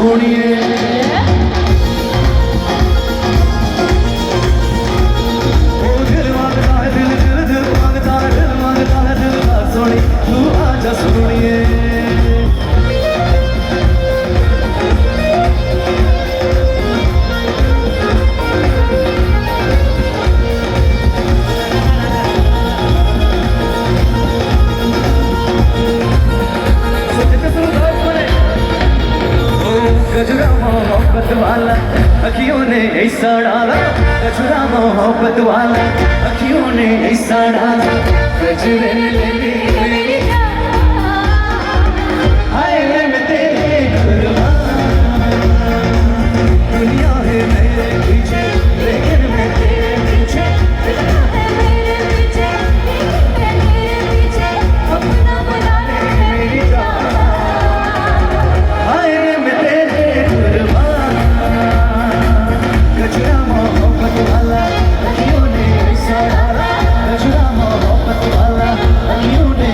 सोनिए दिल मांगता है दिल दिल दिल मांगता है दिल का सोनी तू आजा सोनिए गजरा मोहब्बत वाला अखियों ने ऐसा डाला गजरा मोहब्बत वाला अखियों ने ऐसा डाला गजरे मेरी हाय मैं तेरे कुर्बान दुनिया है मेरे पीछे लेकिन मैं तेरे पीछे अपना बुला ले मेरी जान हाय मैं तेरे कुर्बान गजरा मोहब्बत वाला अखियों ने ऐसा डाला गजरा मोहब्बत वाला अखियों ने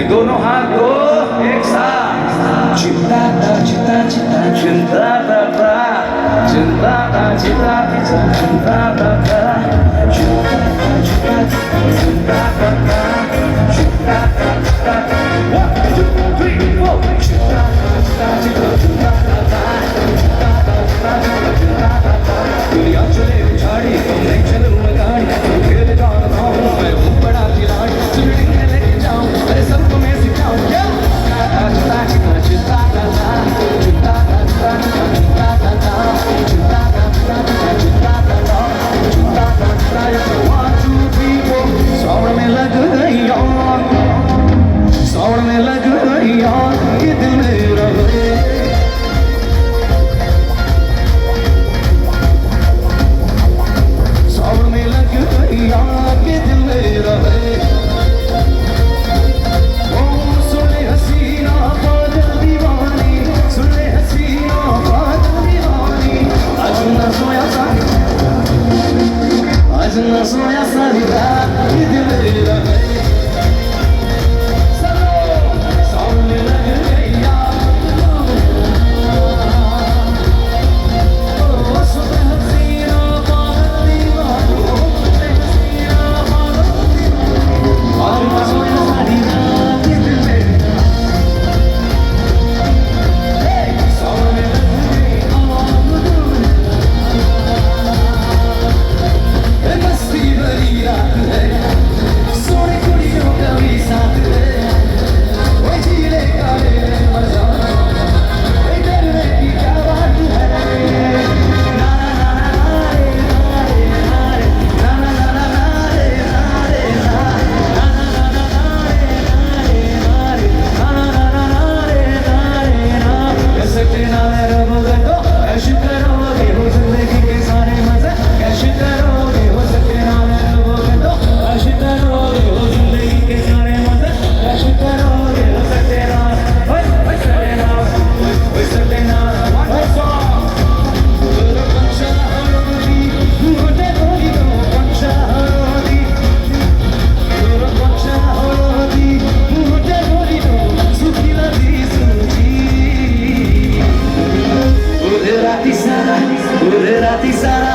अभी दोनों हाथ को एक साथ चिंता ता चिंता चिंता चिंता ता ता चिंता ता चिंता चिंता ता ता चिंता ता चिंता चिंता ता ता चिंता ता ता 1 2 3 4 चिंता ता चिंता चिंता ता ता चिंता ता चिंता ता ता दुनिया चले उछाड़ी तो मैं चलूं गाड़ी खेल जाना हूं मैं हूं बड़ा खिलाड़ी स्पीडिंग में लेके जाऊं अरे सबको मैं सिखाऊं क्या चिंता चिंता चिंता ता ता चिंता ता ता चिंता ता ता चिंता ता ता चिंता ता ता चिंता ता ता 1 2 3 4 सावन में लग गई आग सावन में लग गई आग ये दिल में रहे सावन में लग गई आग ये दिल में रहे ओ सुन ले हसीना बादल दीवानी सुन ले हसीना बादल दीवानी आज न सोया सारी रात ये दिल में रहे सावन में लग गई आग ओ सुन ले हसीना बादल दीवानी सुन ले हसीना बादल दीवानी आज न सोया सारी रात ये दिल में सावन में लग गई आग मस्ती भरी रात है सोनी कुड़ियों का भी साथ है वो झीले का ले मजा डरने की क्या बात है ना ना ना ना रे ना रे ना रे ना ना ना ना ना रे ना रे ना ना ना ना ना रे ना रे ना रे ना ना ना ना रे ना रे ना कैसे ना रहोगे तो ऐश करोगे हो जिंदगी के सारे मजे कैसे करोगे हो सके ना रहोगे तो ऐश करोगे हो जिंदगी के सारे मजे कैसे करोगे हो सके ना ओए सके ना ओए सके ना ओए तेरे पंचा हरोदी मुझे बोली दो पंचा हरोदी तेरे पंचा हरोदी मुझे बोली दो सुखी लगी सुखी उधर राती सारा